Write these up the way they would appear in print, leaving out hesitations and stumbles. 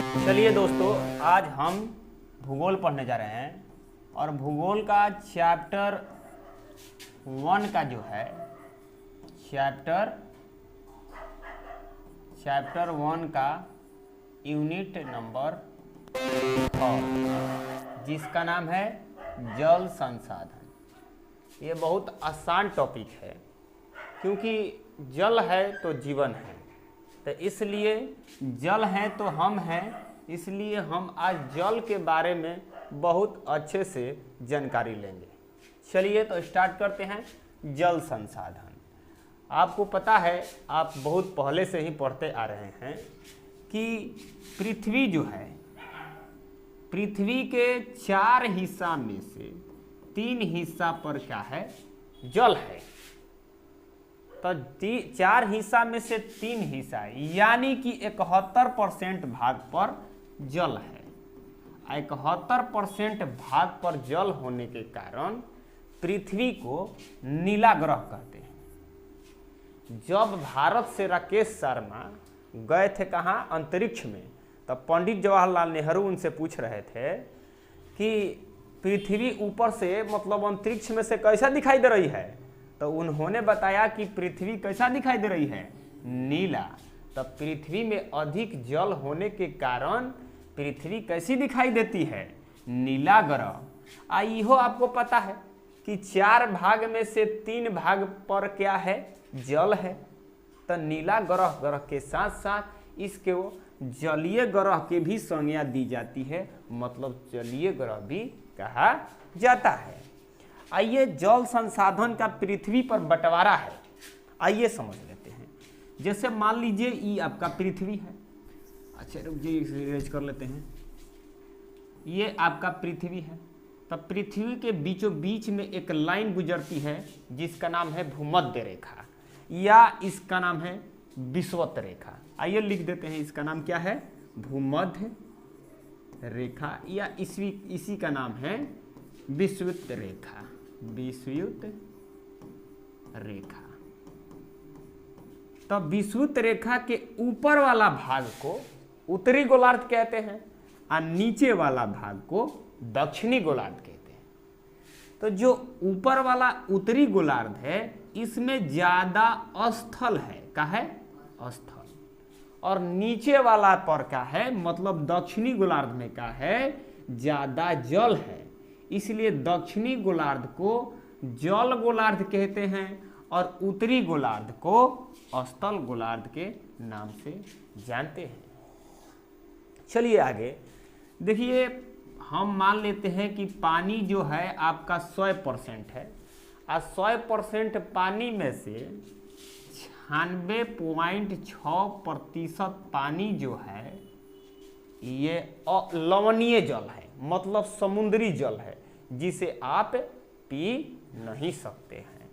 चलिए दोस्तों, आज हम भूगोल पढ़ने जा रहे हैं और भूगोल का चैप्टर 1 का जो है चैप्टर 1 का यूनिट नंबर 4 जिसका नाम है जल संसाधन। ये बहुत आसान टॉपिक है क्योंकि जल है तो जीवन है, तो इसलिए जल है तो हम हैं, इसलिए हम आज जल के बारे में बहुत अच्छे से जानकारी लेंगे। चलिए तो स्टार्ट करते हैं। जल संसाधन, आपको पता है, आप बहुत पहले से ही पढ़ते आ रहे हैं कि पृथ्वी जो है, पृथ्वी के 4 हिस्सा में से 3 हिस्सा पर क्या है, जल है। तो 4 हिस्सा में से 3 हिस्सा यानी कि 71% भाग पर जल है। 71% भाग पर जल होने के कारण पृथ्वी को नीला ग्रह कहते हैं। जब भारत से राकेश शर्मा गए थे कहाँ, अंतरिक्ष में, तब पंडित जवाहरलाल नेहरू उनसे पूछ रहे थे कि पृथ्वी ऊपर से मतलब अंतरिक्ष में से कैसा दिखाई दे रही है, तो उन्होंने बताया कि पृथ्वी कैसा दिखाई दे रही है, नीला। तब पृथ्वी में अधिक जल होने के कारण पृथ्वी कैसी दिखाई देती है, नीला ग्रह। इहो आपको पता है कि 4 भाग में से 3 भाग पर क्या है, जल है। तो नीला ग्रह के साथ साथ इसके वो जलीय ग्रह के भी संज्ञा दी जाती है, मतलब जलीय ग्रह भी कहा जाता है। आइए, जल संसाधन का पृथ्वी पर बंटवारा है, आइए समझ लेते हैं। जैसे मान लीजिए ये आपका पृथ्वी है, अच्छा रुक जाइए, इसे इरेज कर लेते हैं। ये आपका पृथ्वी है। तब पृथ्वी के बीचों बीच में एक लाइन गुजरती है जिसका नाम है भूमध्य रेखा, या इसका नाम है विषुवत रेखा। आइए लिख देते हैं, इसका नाम क्या है, भूमध्य रेखा, या इसी का नाम है विषुवत रेखा, विषुवत रेखा। तो विषुवत रेखा के ऊपर वाला भाग को उत्तरी गोलार्ध कहते हैं और नीचे वाला भाग को दक्षिणी गोलार्ध कहते हैं। तो जो ऊपर वाला उत्तरी गोलार्ध है इसमें ज्यादा स्थल है, क्या है, स्थल। और नीचे वाला पर क्या है, मतलब दक्षिणी गोलार्ध में क्या है, ज्यादा जल है। इसलिए दक्षिणी गोलार्ध को जल गोलार्ध कहते हैं और उत्तरी गोलार्ध को स्थल गोलार्ध के नाम से जानते हैं। चलिए आगे देखिए, हम मान लेते हैं कि पानी जो है आपका 100% है और 100% पानी में से 96.6% पानी जो है ये लवणीय जल है, मतलब समुद्री जल है, जिसे आप पी नहीं सकते हैं।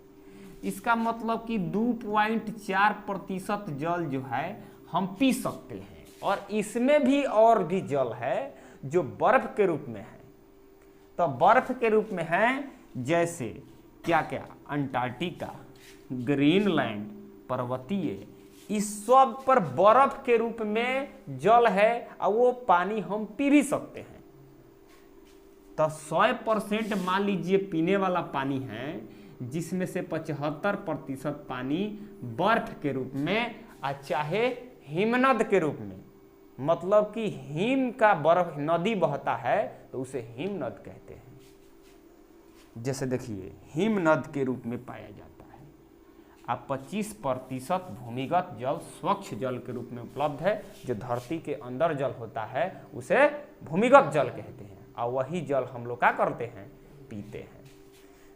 इसका मतलब कि 2.4% जल जो है हम पी सकते हैं, और इसमें भी और भी जल है जो बर्फ के रूप में है। तो बर्फ के रूप में है जैसे क्या क्या, अंटार्कटिका, ग्रीनलैंड, पर्वतीय, इस सब पर बर्फ के रूप में जल है और वो पानी हम पी भी सकते हैं। तो 100% मान लीजिए पीने वाला पानी है, जिसमें से 75% पानी बर्फ के रूप में और चाहे हिमनद के रूप में, मतलब कि हिम का बर्फ नदी बहता है तो उसे हिमनद कहते हैं। जैसे देखिए, हिमनद के रूप में पाया जाता है। अब 25% भूमिगत जल स्वच्छ जल के रूप में उपलब्ध है। जो धरती के अंदर जल होता है उसे भूमिगत जल कहते हैं, और वही जल हम लोग क्या करते हैं, पीते हैं।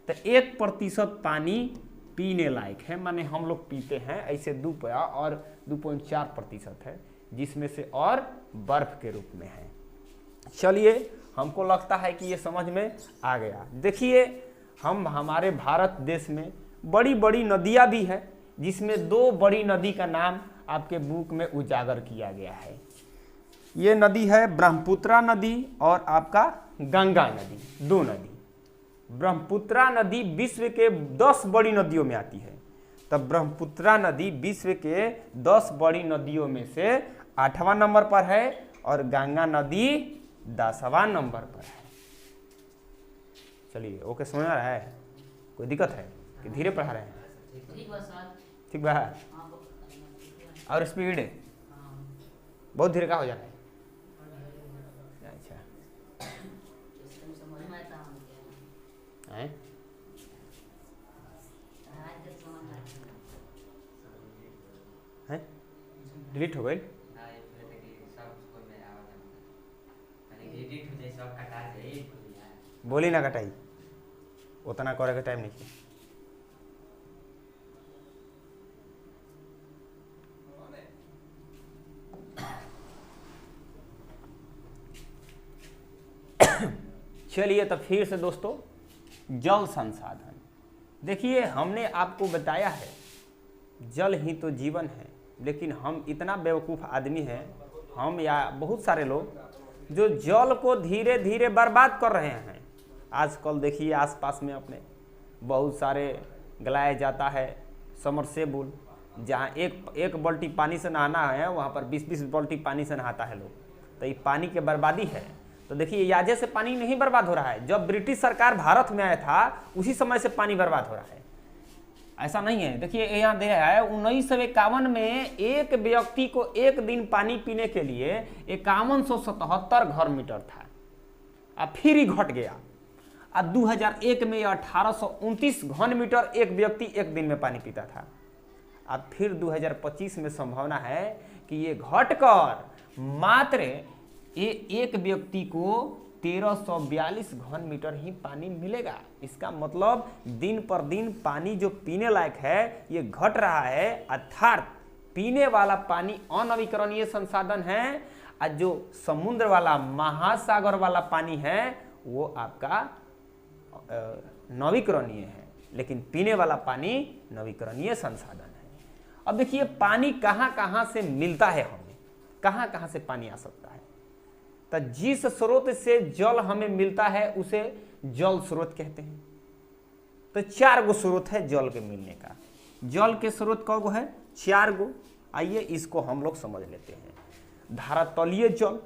तो 1% पानी पीने लायक है, माने हम लोग पीते हैं, ऐसे 2.4% है, जिसमें से और बर्फ के रूप में है। चलिए, हमको लगता है कि ये समझ में आ गया। देखिए, हमारे भारत देश में बड़ी बड़ी नदियाँ भी है, जिसमें 2 बड़ी नदी का नाम आपके बुक में उजागर किया गया है। ये नदी है ब्रह्मपुत्रा नदी और आपका गंगा नदी, 2 नदी। ब्रह्मपुत्रा नदी विश्व के 10 बड़ी नदियों में आती है। तब ब्रह्मपुत्रा नदी विश्व के 10 बड़ी नदियों में से 8वां नंबर पर है, और गंगा नदी 10वां नंबर पर है। चलिए ओके, समझ आ रहा है? कोई दिक्कत है कि धीरे पढ़ा रहे हैं? ठीक बा। और स्पीड बहुत धीरे का हो जा रहा है? अच्छा है, डिलीट हो गई? बोली ना कटाई, उतना करे के टाइम नहीं। चलिए तो फिर से दोस्तों, जल संसाधन देखिए, हमने आपको बताया है जल ही तो जीवन है, लेकिन हम इतना बेवकूफ़ आदमी हैं, हम या बहुत सारे लोग जो जल को धीरे धीरे बर्बाद कर रहे हैं। आजकल देखिए आसपास में अपने बहुत सारे गलाया जाता है समरसेबुल, जहाँ एक बाल्टी पानी से नहाना है वहाँ पर 20-20 बाल्टी पानी से नहाता है लोग। तो ये पानी की बर्बादी है। तो देखिए याजे से पानी नहीं बर्बाद हो रहा है, जब ब्रिटिश सरकार भारत में आया था उसी समय से पानी बर्बाद हो रहा है, ऐसा नहीं है। देखिए यहाँ दे रहा है 1951 में एक व्यक्ति को एक दिन पानी पीने के लिए 5177 घन मीटर था, अब फिर ही घट गया। अब 2001 में 1829 घन मीटर एक व्यक्ति एक दिन में पानी पीता था। अब फिर 2025 में संभावना है कि ये घटकर मात्र एक व्यक्ति को 1342 घन मीटर ही पानी मिलेगा। इसका मतलब दिन पर दिन पानी जो पीने लायक है ये घट रहा है, अर्थात पीने वाला पानी अनवीकरणीय संसाधन है, और जो समुद्र वाला महासागर वाला पानी है वो आपका नवीकरणीय है, लेकिन पीने वाला पानी नवीकरणीय संसाधन है। अब देखिए पानी कहाँ कहाँ से मिलता है, हमें कहाँ कहाँ से पानी आ सकता है। तो जिस स्रोत से जल हमें मिलता है उसे जल स्रोत कहते हैं। तो 4 गो स्रोत है जल के मिलने का। जल के स्रोत कौ गो है? 4 गो। आइए इसको हम लोग समझ लेते हैं। धरातलीय जल,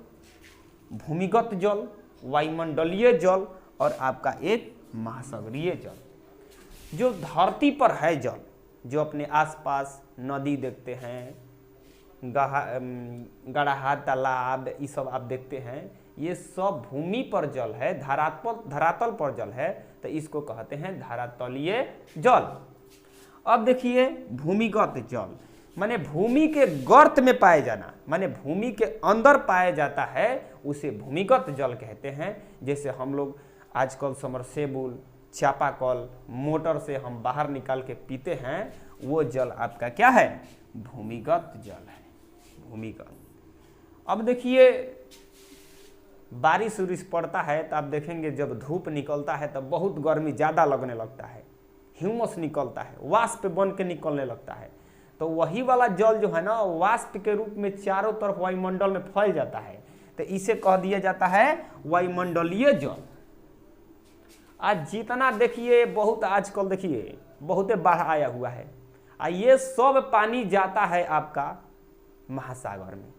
भूमिगत जल, वायुमंडलीय जल और आपका एक महासागरीय जल। जो धरती पर है जल, जो अपने आसपास नदी देखते हैं, गढ़ा, तालाब, ये सब आप देखते हैं, ये सब भूमि पर जल है, धरातल पर जल है, तो इसको कहते हैं धरातलीय जल। अब देखिए भूमिगत जल माने भूमि के गर्त में पाए जाना, माने भूमि के अंदर पाया जाता है, उसे भूमिगत जल कहते हैं। जैसे हम लोग आजकल समरसेबुल, चापाकल, मोटर से हम बाहर निकाल के पीते हैं, वो जल आपका क्या है? भूमिगत जल है, भूमिगत। अब देखिए बारिश उरिश पड़ता है तो आप देखेंगे जब धूप निकलता है तो बहुत गर्मी ज़्यादा लगने लगता है, ह्यूमस निकलता है, वाष्प बन के निकलने लगता है। तो वही वाला जल जो है ना, वाष्प के रूप में चारों तरफ वायुमंडल में फैल जाता है, तो इसे कह दिया जाता है वायुमंडलीय जल। आज जितना देखिए बहुत आजकल देखिए बहुत बाढ़ आया हुआ है, ये सब पानी जाता है आपका महासागर में।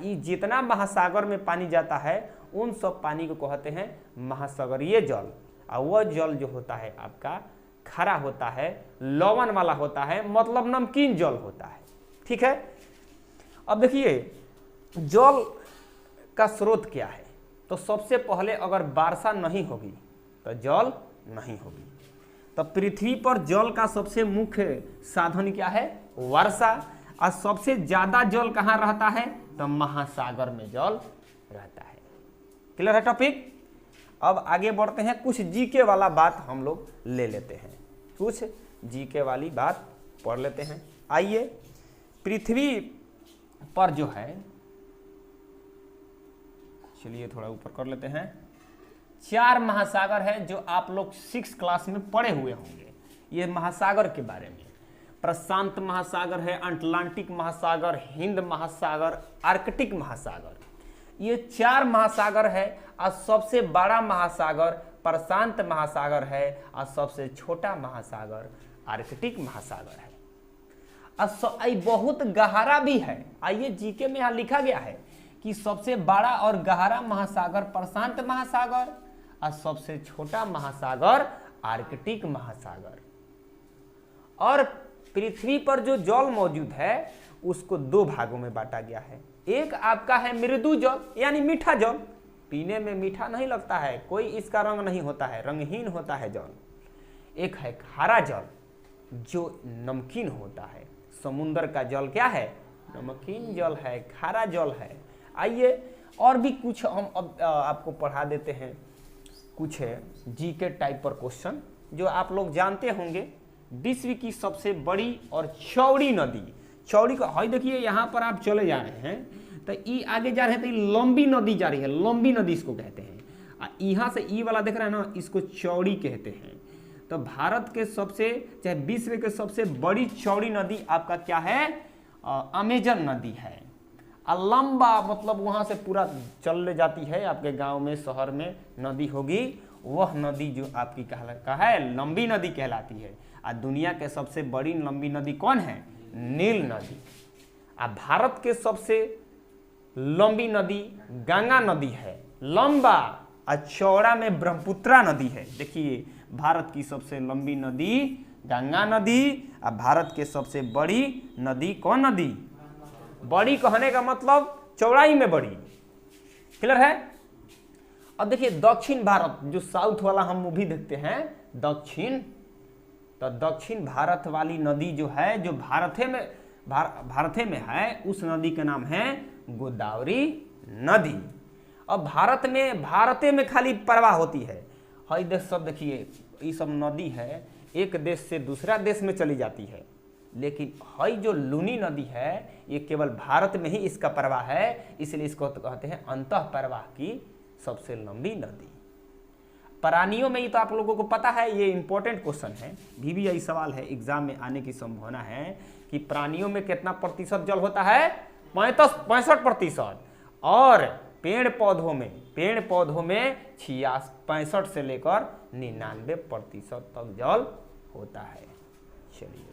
ये जितना महासागर में पानी जाता है उन सब पानी को कहते हैं महासागरीय जल। और वह जल जो होता है आपका खारा होता है, लवण वाला होता है, मतलब नमकीन जल होता है। ठीक है। अब देखिए जल का स्रोत क्या है। तो सबसे पहले अगर वर्षा नहीं होगी तो जल नहीं होगी। तो पृथ्वी पर जल का सबसे मुख्य साधन क्या है? वर्षा। और सबसे ज्यादा जल कहाँ रहता है? तो महासागर में जल रहता है। क्लियर है टॉपिक? अब आगे बढ़ते हैं, कुछ जीके वाला बात हम लोग ले लेते हैं, कुछ जीके वाली बात पढ़ लेते हैं। आइए, पृथ्वी पर जो है, चलिए थोड़ा ऊपर कर लेते हैं, 4 महासागर है जो आप लोग 6 क्लास में पढ़े हुए होंगे। ये महासागर के बारे में प्रशांत महासागर है, अटलांटिक महासागर, हिंद महासागर, आर्कटिक महासागर, ये 4 महासागर है। और सबसे बड़ा महासागर प्रशांत महासागर है और सबसे छोटा महासागर आर्कटिक महासागर है। और बहुत गहरा भी है। आइए जीके में यहाँ लिखा गया है कि सबसे बड़ा और गहरा महासागर प्रशांत महासागर और सबसे छोटा महासागर आर्कटिक महासागर। और पृथ्वी पर जो जल मौजूद है उसको दो भागों में बांटा गया है। एक आपका है मृदु जल यानी मीठा जल, पीने में मीठा नहीं लगता है, कोई इसका रंग नहीं होता है, रंगहीन होता है जल। एक है खारा जल जो नमकीन होता है। समुद्र का जल क्या है? नमकीन जल है, खारा जल है। आइए और भी कुछ हम अब आपको पढ़ा देते हैं, कुछ है जीके टाइप पर क्वेश्चन जो आप लोग जानते होंगे। विश्व की सबसे बड़ी और चौड़ी नदी, चौड़ी का हाई देखिए, यहाँ पर आप चले जा रहे हैं तो ई आगे जा रहे हैं तो ये लंबी नदी जा रही है, लंबी नदी इसको कहते हैं। यहाँ से ई वाला देख रहे हैं ना, इसको चौड़ी कहते हैं। तो भारत के सबसे चाहे विश्व के सबसे बड़ी चौड़ी नदी आपका क्या है? अमेजन नदी है। लंबा मतलब वहाँ से पूरा चल ले जाती है, आपके गांव में शहर में नदी होगी, वह नदी जो आपकी कहा है लंबी नदी कहलाती है। और दुनिया के सबसे बड़ी लंबी नदी कौन है? नील नदी। भारत के सबसे लंबी नदी गंगा नदी है, लंबा और चौड़ा में ब्रह्मपुत्रा नदी है। देखिए भारत की सबसे लंबी नदी गंगा नदी और भारत के सबसे बड़ी नदी कौन नदी? बड़ी कहने का मतलब चौड़ाई में बड़ी। क्लियर है? अब देखिए दक्षिण भारत, जो साउथ वाला हम मूवी देखते हैं दक्षिण, तो दक्षिण भारत वाली नदी जो है, जो भारत में है, उस नदी का नाम है गोदावरी नदी। अब भारत में खाली प्रवाह होती है। हई देश सब देखिए ये सब नदी है एक देश से दूसरा देश में चली जाती है, लेकिन हई जो लूनी नदी है ये केवल भारत में ही इसका प्रवाह है, इसलिए इसको कहते हैं अंतः प्रवाह की सबसे लंबी नदी। प्राणियों में ही तो आप लोगों को पता है, ये इंपॉर्टेंट क्वेश्चन है, भी यही सवाल है, एग्जाम में आने की संभावना है कि प्राणियों में कितना प्रतिशत जल होता है? 65%। और पेड़ पौधों में 65 से लेकर 99% तक जल होता है। चलिए